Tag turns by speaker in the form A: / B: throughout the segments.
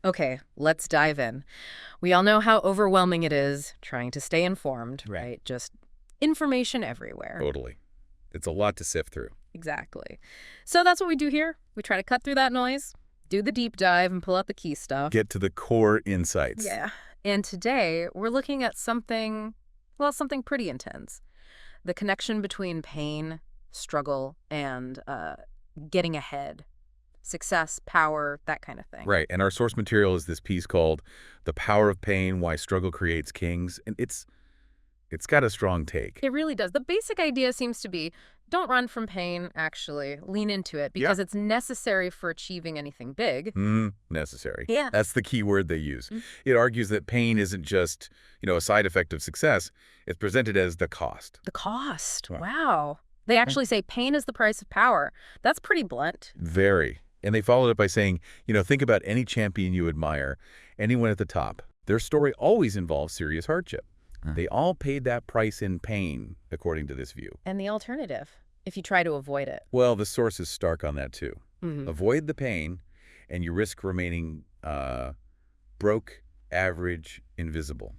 A: Okay, let's dive in. We all know how overwhelming it is trying to stay informed,
B: Right.
A: right? Just information everywhere.
B: Totally. It's a lot to sift through.
A: Exactly. So that's what we do here. We try to cut through that noise, do the deep dive, and pull out the key stuff.
B: Get to the core insights.
A: Yeah. And today, we're looking at something, well, something pretty intense. The connection between pain, struggle, and getting ahead. Success, power, that kind of thing.
B: Right. And our source material is this piece called The Power of Pain, Why Struggle Creates Kings. And it's got a strong take.
A: It really does. The basic idea seems to be don't run from pain, actually. Lean into it because it's necessary for achieving anything big.
B: Necessary.
A: Yeah.
B: That's the key word they use. It argues that pain isn't just, a side effect of success. It's presented as the cost.
A: The cost.
B: Right.
A: Wow. They actually say pain is the price of power. That's pretty blunt.
B: Very. And they followed it by saying, think about any champion you admire, anyone at the top. Their story always involves serious hardship. They all paid that price in pain, according to this view.
A: And the alternative, if you try to avoid it.
B: Well, the source is stark on that, too.
A: Mhm.
B: Avoid the pain, and you risk remaining broke, average, invisible.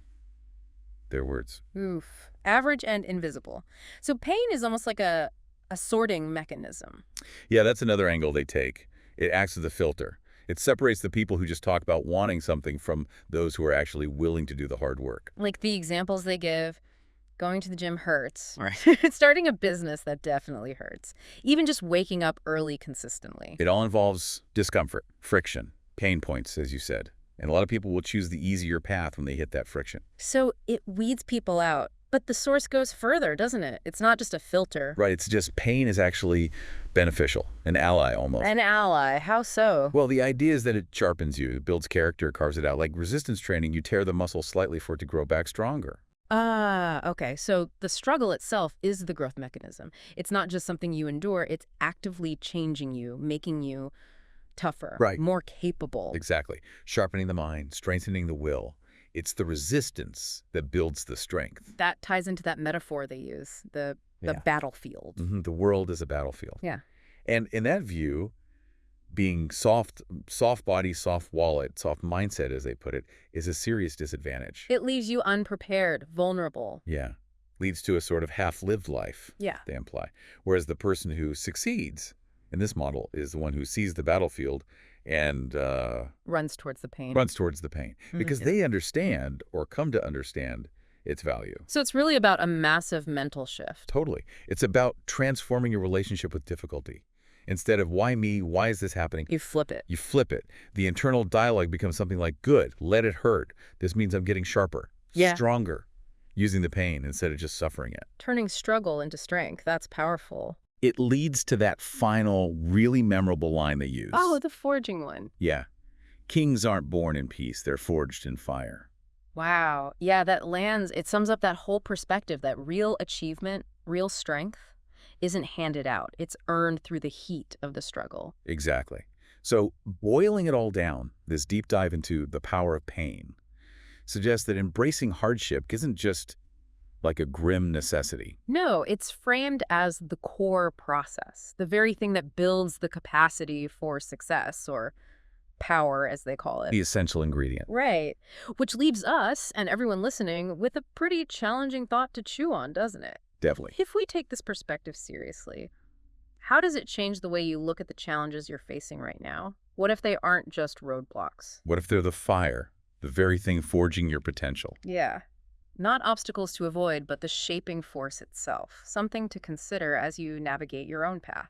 B: Their words.
A: Oof. Average and invisible. So pain is almost like a sorting mechanism.
B: Yeah, that's another angle they take. It acts as a filter. It separates the people who just talk about wanting something from those who are actually willing to do the hard work.
A: Like the examples they give, going to the gym hurts.
B: Right.
A: Starting a business, that definitely hurts. Even just waking up early consistently.
B: It all involves discomfort, friction, pain points, as you said. And a lot of people will choose the easier path when they hit that friction.
A: So it weeds people out. But the source goes further, doesn't it? It's not just a filter.
B: Right, it's just pain is actually beneficial, an ally almost.
A: An ally. How so?
B: Well, the idea is that it sharpens you, it builds character, carves it out. Like resistance training, you tear the muscle slightly for it to grow back stronger.
A: Ah, okay. So the struggle itself is the growth mechanism. It's not just something you endure. It's actively changing you, making you tougher,
B: Right.
A: more capable.
B: Exactly. Sharpening the mind, strengthening the will. It's the resistance that builds the strength.
A: That ties into that metaphor they use, the
B: Yeah.
A: battlefield.
B: The world is a battlefield.
A: Yeah.
B: And in that view, being soft body, soft wallet, soft mindset, as they put it, is a serious disadvantage.
A: It leaves you unprepared, vulnerable.
B: Yeah. Leads to a sort of half-lived life,
A: Yeah.
B: they imply. Whereas the person who succeeds in this model is the one who sees the battlefield and
A: Runs towards the pain.
B: runs towards the pain because they understand or come to understand its value.
A: So it's really about a massive mental shift.
B: Totally. It's about transforming your relationship with difficulty. Instead of why me, why is this happening?
A: You flip it.
B: You flip it. The internal dialogue becomes something like, good, let it hurt. This means I'm getting sharper,
A: Yeah.
B: stronger, using the pain instead of just suffering it.
A: Turning struggle into strength. That's powerful.
B: It leads to that final, really memorable line they use.
A: Oh, the forging one.
B: Yeah. Kings aren't born in peace. They're forged in fire.
A: Wow. Yeah, that lands, it sums up that whole perspective that real achievement, real strength isn't handed out. It's earned through the heat of the struggle.
B: Exactly. So boiling it all down, this deep dive into the power of pain, suggests that embracing hardship isn't just like a grim necessity.
A: No, it's framed as the core process, the very thing that builds the capacity for success or power, as they call it.
B: The essential ingredient.
A: Right. Which leaves us and everyone listening with a pretty challenging thought to chew on, doesn't it?
B: Definitely.
A: If we take this perspective seriously, how does it change the way you look at the challenges you're facing right now? What if they aren't just roadblocks?
B: What if they're the fire, the very thing forging your potential?
A: Yeah. Not obstacles to avoid, but the shaping force itself. Something to consider as you navigate your own path.